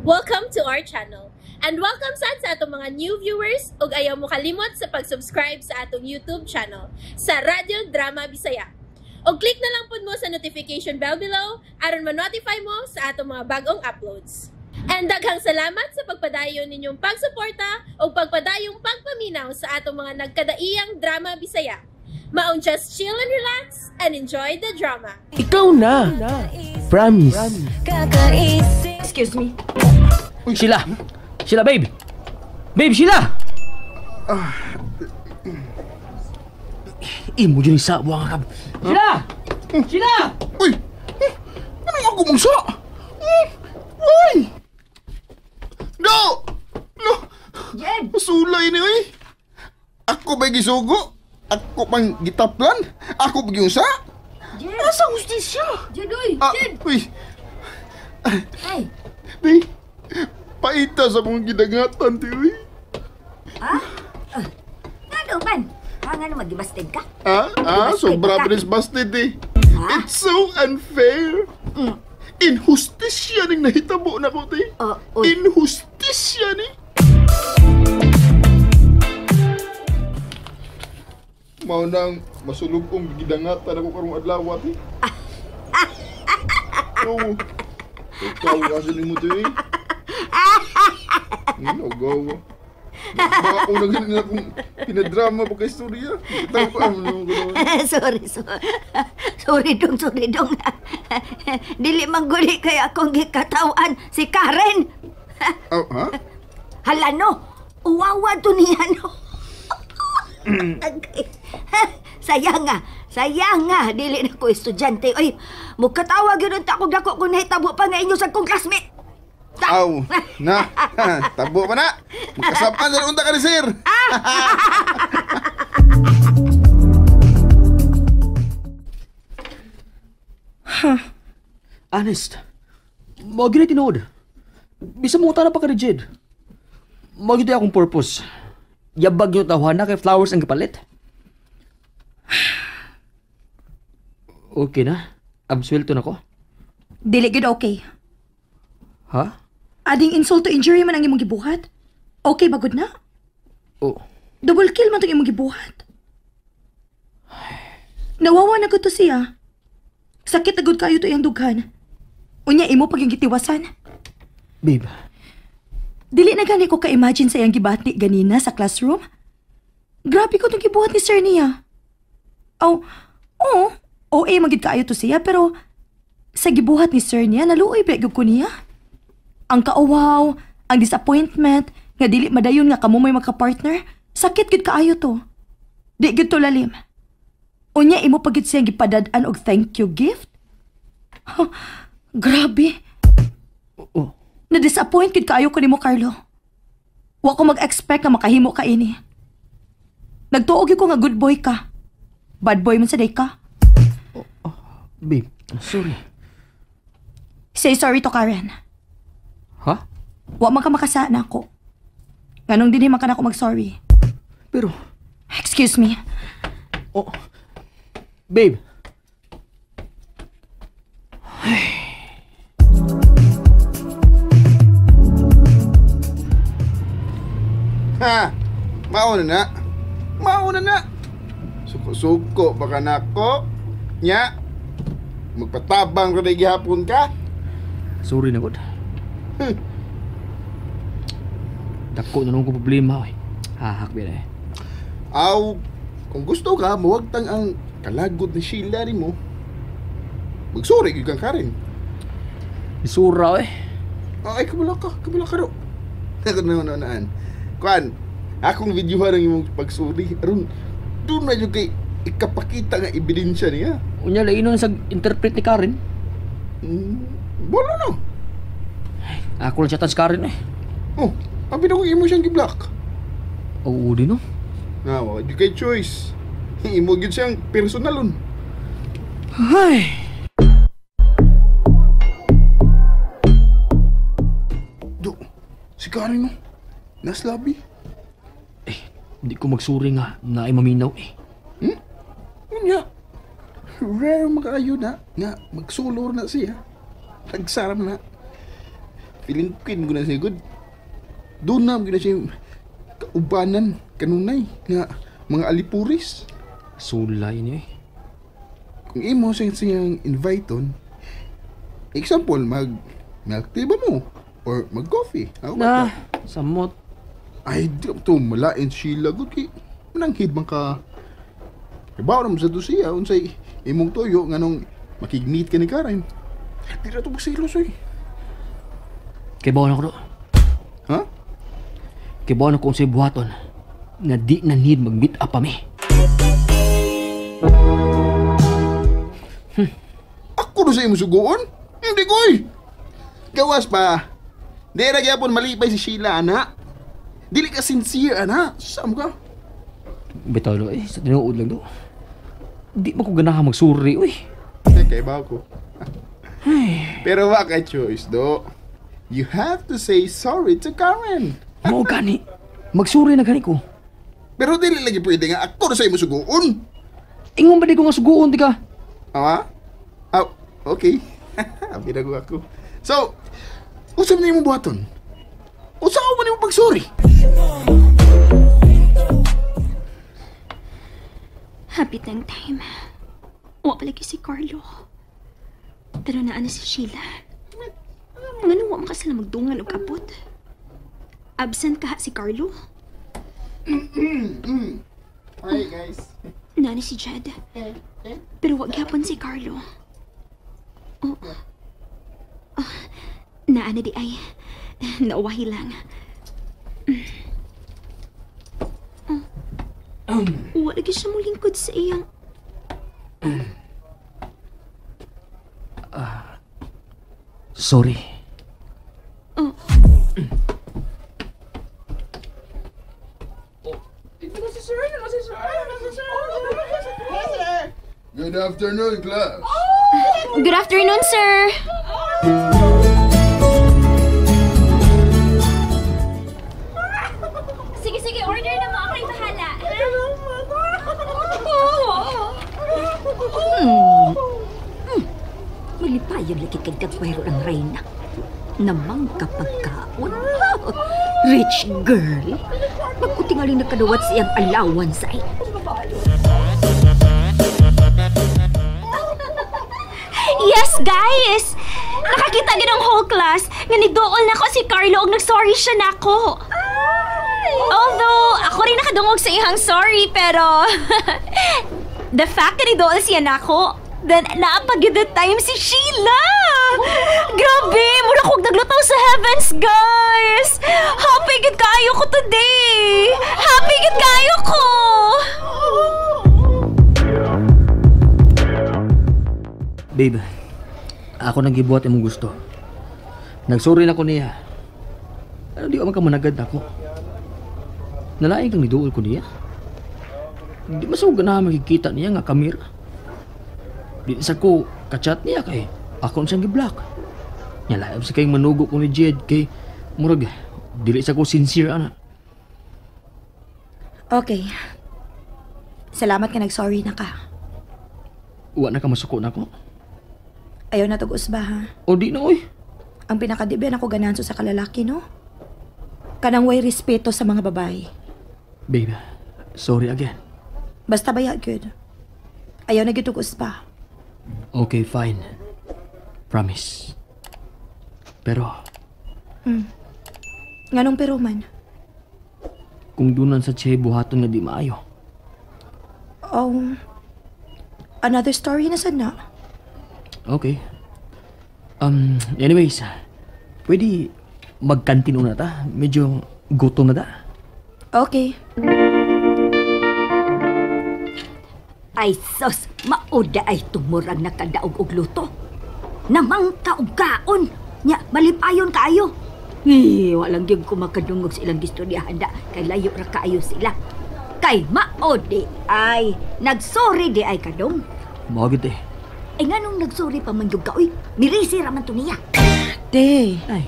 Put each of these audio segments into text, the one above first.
Welcome to our channel. And welcome sa atong mga new viewers ug ayaw mo kalimot sa pag-subscribe sa atong YouTube channel sa Radio Drama Bisaya. O click na lang pud mo sa notification bell below aron ma-notify mo sa atong mga bagong uploads. And daghang salamat sa pagpadayon ninyong pagsuporta o pagpadayong pagpaminaw sa atong mga nagkadaiyang Drama Bisaya. Maong just chill and relax and enjoy the drama. Ikaw na. Promise. Excuse me. Uy, Sheila. Sheila, babe. Babe, Sheila. Imo dyan sa buwang ka. Sheila! Sheila! Uy! Ano ako mong sa? Uy! No! No! Jed! Masulay ni, uy! Ako ba'y gisugo? Ako pang gitaplan? Ako ba'y yung sa? Jed! Asa hustisya? Jed, uy! Jed! Uy! Ay! Di, paita sa mong gidagatan, ti, uy. Ha? Ano man? Nga na mag-ibastid ka? Sobra pa rin busted, eh. Ha? It's so unfair. Inhustisya ning nahitabo na ko, ti. Uy. Inhustisya ni. Mao nang masulog kong gidangatan ako karong adlaw, ti. Oo. Ikaw kasi ni mo, ti. Gawa. Baka unang ganun akong pinadrama pa kay istorya. Itaw ko ang Sorry dong. Dili mangguli kay akong gikatawan si Karen. Ha? Hala no, uwawa to niya no. Sayang nga, dili na ko estudyante. Oy, mukatawag yun ta akong dako kung nahitabo pa nga inyo sa kong classmate. Aw, na, tabo pa na. Magkasapan sa unta ka ni sir. Honest. Magi na tinood. Bisa mo utara pa ka ni Jed. Magi na akong purpose. Yabag yung tawahan na kay flowers ang kapalit. Okay na? Absuelto na ko? Dili gid okay. Ha? Ading insult to injury man ang imong gibuhat. Okay bagod na? Oh. Double kill man tong imong gibuhat. Nawawa na ko to siya. Sakit agud kayo to iyang dughan. Unya imo pag yung gitiwasan. Babe. Dili na gani ko ka-imagine sa iyang gibati ganina sa classroom. Grabe ko tong gibuhat ni sir niya. OA magid kaayo to siya pero sa gibuhat ni sir niya naluoy pa gyud ko niya. Ang kauwaw, ang disappointment, nga dili madayon nga kamo may magka-partner, sakit gid kaayo to. Di gid to lalim. Unya imo pagid siyang gipadad-an og thank you gift? Grabe. Oh. Na-disappoint gid kaayo ko nimo, Carlo. Wa ko mag-expect nga makahimo ka ini. Nagtuog ko nga good boy ka. Bad boy man sa day ka. Babe, sorry. Say sorry to Karen. Ha? Wa man ka makasa na ako. Nganong dinhi man ka na ako mag-sorry. Pero, Excuse me. babe. Ha? Mauna na. Suko-suko baka nako. Nya. Magpatabang ka na gihapon ka. Sorry na god. Dako na nung ko problema, oy. Hahak ba na eh. Aw, kung gusto ka, mawagtang ang kalagod ni Sheila ni mo. Magsuri gyud kang Karen. Isura, eh. Ay, kabala ka ro. Ako na. Kuan, akong videohan ang imong pagsuri. Aron, doon na yung kay ikapakita nga ebidensya niya. Unya, lainon sa interpret ni Karen. Wala na. Ako lang chatan si Karen, eh. Oh, abi na ko imo siyang gi-block. Oo, di no? Nga, di kay choice. Imo gyud siyang personalon. Ay. Si Karen no. Naslabi. Hindi ko magsuri nga na ay maminaw, eh. Unya. Rare makaayo na nga magsulor na siya. Nagsaram na. feeling queen ko na siya good. Doon na ko na siya kaubanan kanunay nga mga alipuris. Sulay niya eh. Kung imo siyang invite on, example, milk tea ba mo? Or mag-coffee? Ako Na, samot. ay, di to malain sila good kay mananghid man ka. Ibaw naman sa to siya, unsay imong toyo nga nung makigmeet ka ni Karen. Di na to magsilos eh. Kibaw na ko do. Ha? Kibaw na ko unsay buhaton na di na need mag-meet up kami. Ako na sa imong sugoon? Hindi ko eh. Gawas pa. Di na gyapon malipay si Sheila, ana. Dili ka sincere, ana. Sam ka. Bitaw do eh, sa tinuod lang do. Di mo ko ganahan magsuri, uy. Kay ba ko? Pero waka choice, do. You have to say sorry to Karen. Mao gani. Magsuri na gani ko. Pero dili lagi pwede nga ako na sa imong sugoon. Ingon ba di ko nga suguon di ka? Ah? Oh, okay. Pinago ako. So, usap na yung buhaton. Usa ko man yung pag-sorry. Hapit ng time. Wa palagi si Carlo. Pero naano si Sheila. Nga nung wa makasala magdungan o kapot. Absent ka si Carlo. Hi, guys. Nani si Jed. Pero wag yapon si Carlo. Oh. Naana di ay. Nauwahi lang. Wa lagi siya mo lingkod sa iyang... Sorry. Oh. Good afternoon, class. Good afternoon, sir. Sige, order na mo. Ako'y bahala. Malipayan lagi kag kagwero ng Reyna. Namang kapagkaon. Rich girl. Magkutingaling nakadawat siyang allowance ay. Yes, guys! Nakakita gid ang whole class nga niduol na ko si Carlo og nag-sorry siya nako. Although, ako rin nakadungog sa ihang sorry, pero... the fact na niduol siya nako, then naapagid the time si Sheila! Grabe! Mura kong naglutaw sa heavens, guys! Happy gid kayo ko today! Happy gid kayo ko! Babe, ako nang gibuhat imong gusto. Nagsorry na ko niya. Pero di ko magkamanagad ako. Nalaing kang niduol ko niya. Di masugod na makikita niya nga kamera. Di sa ko kachat niya kay ako siyang gi-block. Nyalaib sa kayong manugo ko ni Jed kay murag dili sa ko sincere ana. Okay. Salamat ka nag-sorry na ka. Uwa na ka masuko na ko. Ayaw na tugos ba ha? O di na oy. Ang pinakadibyan ako gananso sa kalalaki, no? Kanang way respeto sa mga babae. Babe, sorry again. Basta bayag good. Ayaw na gitugos pa. Okay, fine. Promise. Pero, Nganong pero man? kung dunan sa Che buhaton nga di maayo. Oh, another story na sad na. Okay. Anyways, pwede magkantin una ta. Medyo gutom na ta. Okay. Ay sos, mauda ay tumurag na kadaog og luto. Namang kaugkaon. Nya, malipayon kayo. Walang gyud ko makadungog sa ilang gistoryahan da. Kay layo ra kaayo sila. Kay maudi ay nagsorry di ay kadong. Mawagid eh. Ay nga nung nagsorry pa man gyud ka, uy, mirisi ra man to niya. Day. Ay,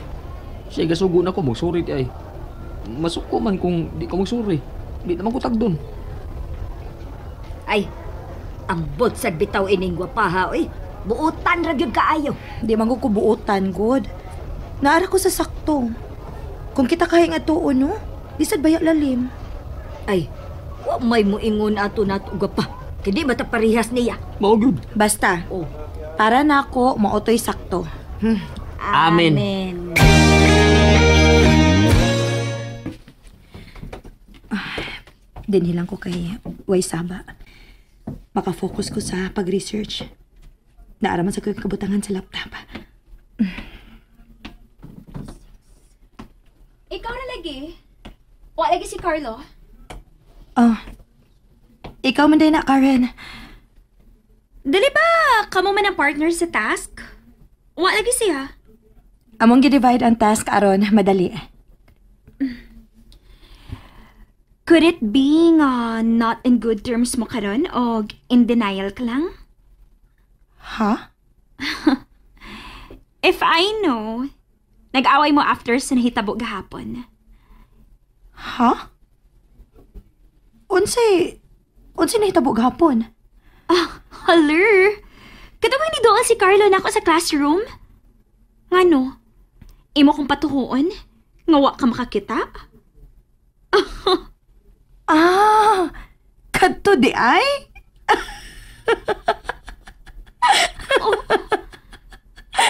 siya gasugo na ko. Mag-sorry ti ay. Masuko man kung di ko mag-sorry. Di naman ko tagdon. Ay, ambot sad bitaw ining gwapaha, uy. Buutan ra gyud kaayo. Di man ko kubuutan, good. Naara ko sa sakto. Kung kita kahi nga tuon, no? Bisag baya lalim. Ay, wa may moingon ato nato uga pa. Kadi bata parehas niya. Mao gyud. Basta, Oh. para na ako, mautoy sakto. Amen. Dinhilang ko kay Way Saba. Makafocus ko sa pag-research. Naaraman sa kabutangan sa laptop. Ikaw na lagi. Wa lagi si Carlo. Oh, ikaw man din na, Karen. Dili ba kamo man ang partner sa task? Wa lagi siya. Among gi-divide ang task aron madali. Could it be nga not in good terms mo karon o in denial ka lang? Ha? If I know, nag-away mo after sa nahitabo gahapon. Ha? Unsa nahitabo gahapon? Haler! Katawag ni doon si Carlo na ako sa classroom? Ngano? Imo kong patuhuon? Nga wa ka makakita? Ah, kadto di ay?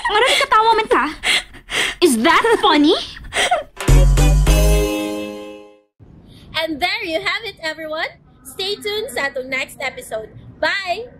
Ngano ni katawa man ka? Is that funny? And there you have it, everyone. Stay tuned sa atong next episode. Bye!